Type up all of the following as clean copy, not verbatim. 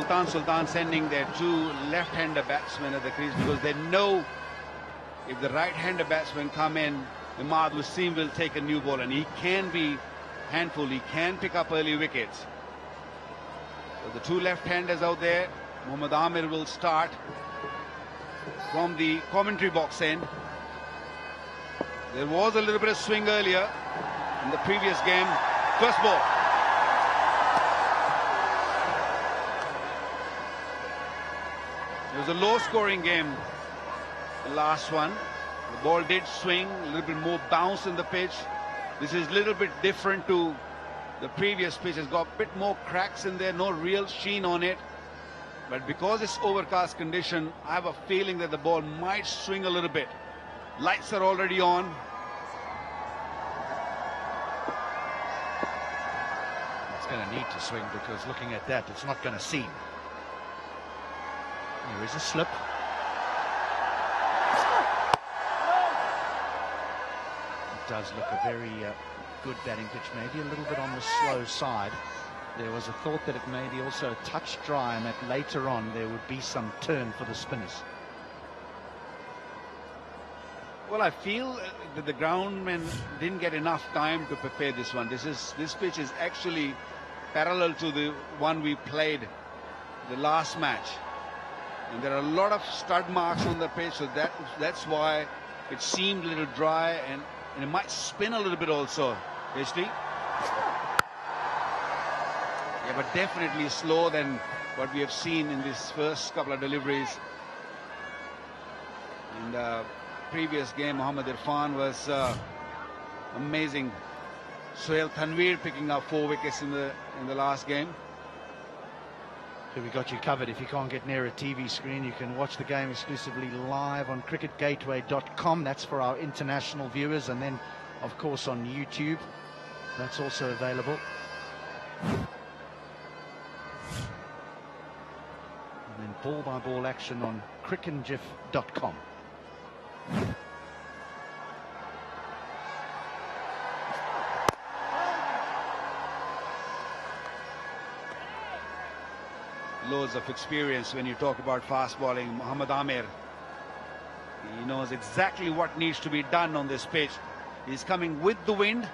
Multan Sultans sending their two left-hander batsmen at the crease because they know if the right-hander batsmen come in, Imad Wasim will take a new ball, and he can be handful. He can pick up early wickets. So the two left-handers out there. Mohammad Amir will start from the commentary box end. There was a little bit of swing earlier in the previous game. First ball. It was a low-scoring game, the last one. The ball did swing, a little bit more bounce in the pitch. This is a little bit different to the previous pitch. It's got a bit more cracks in there, no real sheen on it. But because it's overcast condition, I have a feeling that the ball might swing a little bit. Lights are already on. It's going to need to swing because looking at that, it's not going to seam. There is a slip. It does look a very good batting pitch, maybe a little bit on the slow side. There was a thought that it may be also a touch dry and that later on there would be some turn for the spinners. Well, I feel that the groundmen didn't get enough time to prepare this one. This pitch is actually parallel to the one we played the last match. And there are a lot of stud marks on the pitch, so that's why it seemed a little dry, and it might spin a little bit also. HD. Yeah, but definitely slower than what we have seen in this first couple of deliveries. In the previous game, Mohammad Irfan was amazing. Sohail Tanveer picking up 4 wickets in the last game. So we got you covered. If you can't get near a TV screen, you can watch the game exclusively live on cricketgateway.com. That's for our international viewers, and then of course on YouTube. That's also available. And then ball-by-ball action on cricketgif.com. Loads of experience when you talk about fast bowling. Mohammad Amir, he knows exactly what needs to be done on this pitch. He's coming with the wind.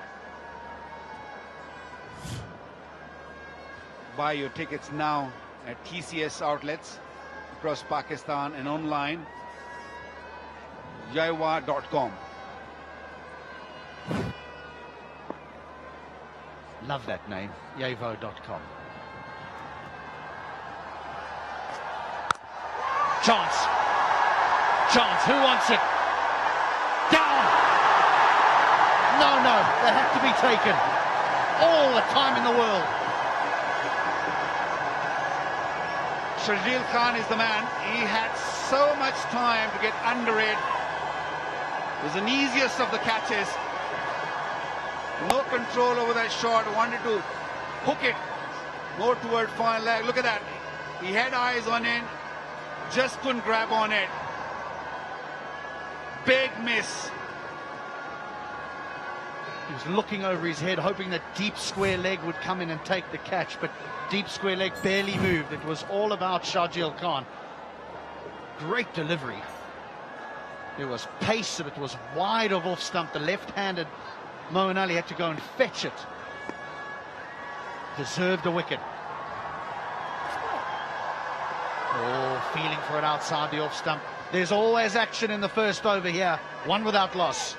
Buy your tickets now at TCS outlets across Pakistan and online. Jaiwa.com. Love that name, Jaiwa.com. Chance. Chance. Who wants it? Down. No. They have to be taken. All the time in the world. Shardil Khan is the man. He had so much time to get under it. It was an easiest of the catches. No control over that shot. Wanted to hook it more toward fine leg. Look at that. He had eyes on it. Just couldn't grab on it. Big miss. He was looking over his head, hoping that deep square leg would come in and take the catch, but deep square leg barely moved. It was all about Shardil Khan. Great delivery. There was pace, and it was wide of off stump. The left-handed Moeen Ali had to go and fetch it. Deserved a wicket. Oh, feeling for it outside the off stump. There's always action in the first over here. One without loss.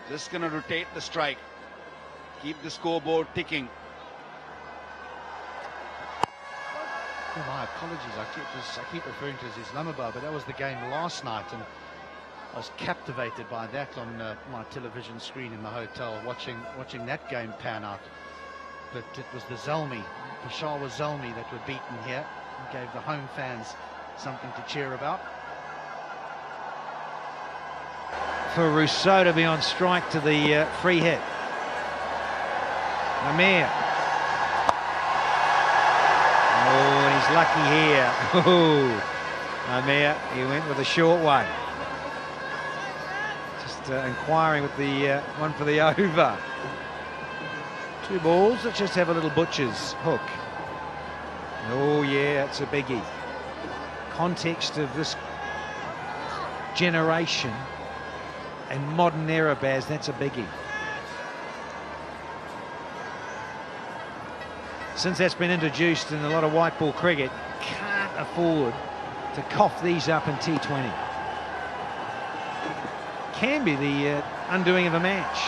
Just going to rotate the strike. Keep the scoreboard ticking. Oh, my apologies. I keep referring to it as Islamabad, but that was the game last night, and I was captivated by that on my television screen in the hotel, watching that game pan out. But it was the Zalmi, Peshawar Zalmi, that were beaten here and gave the home fans something to cheer about. for Rousseau to be on strike to the free hit. Amir. Oh, he's lucky here. Oh, Amir, he went with a short one. Just inquiring with the one for the over. 2 balls. Let's just have a little butcher's hook. Oh yeah, it's a biggie. Context of this generation and modern era, Baz, that's a biggie. Since that's been introduced in a lot of white ball cricket, can't afford to cough these up in T20. Can be the undoing of a match.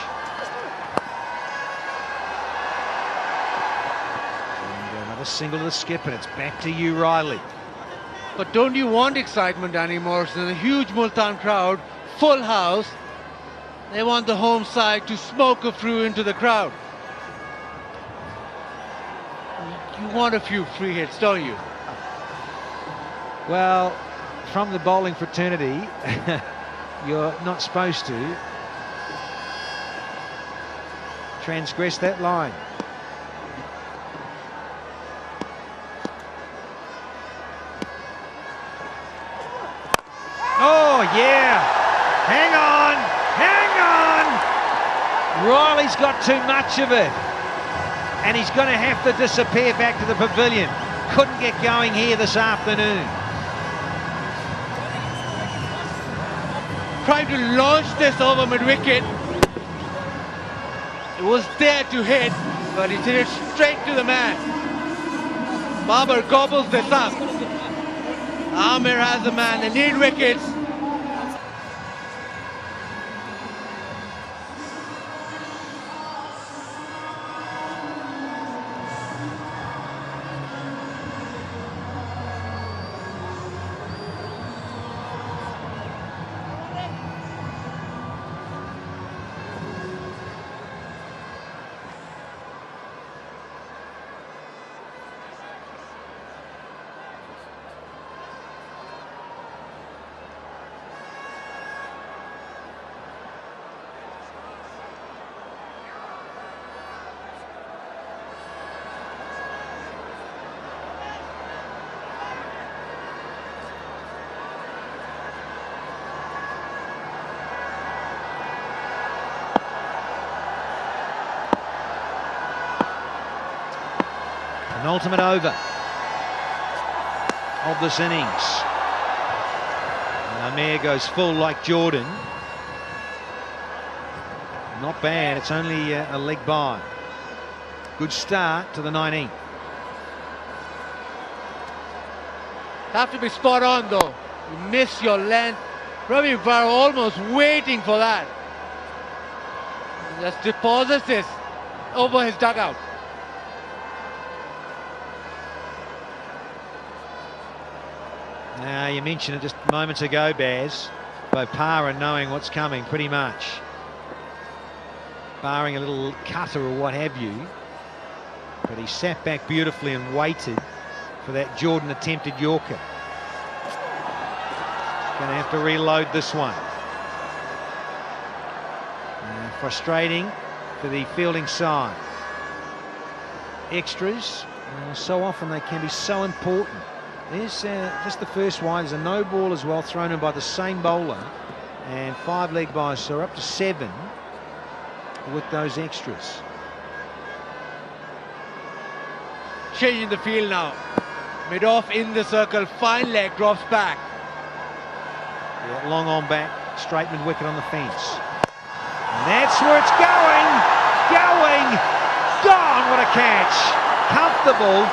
And another single to the skip, and it's back to you, Riley. But don't you want excitement anymore? So a huge Multan crowd, full house. They want the home side to smoke a through into the crowd. You want a few free hits, don't you? Well, from the bowling fraternity, you're not supposed to transgress that line. Oh, yeah. Hang on. Hang on. Riley's got too much of it. And he's going to have to disappear back to the pavilion. Couldn't get going here this afternoon. Trying to launch this over mid-wicket. It was there to hit, but he hit it straight to the man. Babar gobbles this up. Amir has the man. They need wickets. An ultimate over of this innings. And Amir goes full like Jordan. Not bad, it's only a leg by. Good start to the 19th. Have to be spot on though. You miss your length. Ravi Var almost waiting for that. Just deposits this over his dugout. Now, you mentioned it just moments ago, Baz, Bopara knowing what's coming pretty much. Barring a little cutter or what have you. But he sat back beautifully and waited for that Jordan attempted Yorker. Going to have to reload this one. Frustrating for the fielding side. Extras, so often they can be so important. There's just the first one. There's a no ball as well thrown in by the same bowler, and 5 leg byes, so up to 7 with those extras. Changing the field now. Mid off in the circle, fine leg, drops back. Yeah, long on back, straight mid wicket on the fence. And that's where it's going. Gone, what a catch. Comfortable.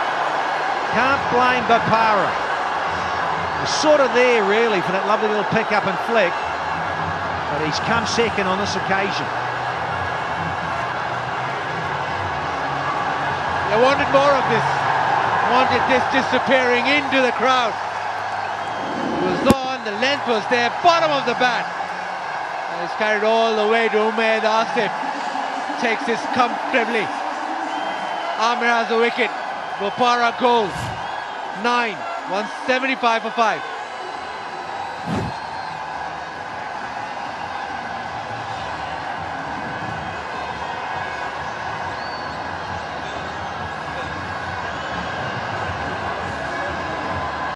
Can't blame Bopara. He's sort of there really for that lovely little pick up and flick, but he's come second on this occasion. They wanted more of this. Wanted this disappearing into the crowd. It was on, the length was there, bottom of the bat. And it's carried all the way to Umaid Asif. Takes this comfortably. Amir has a wicket. Bopara goes 9, 175 for 5.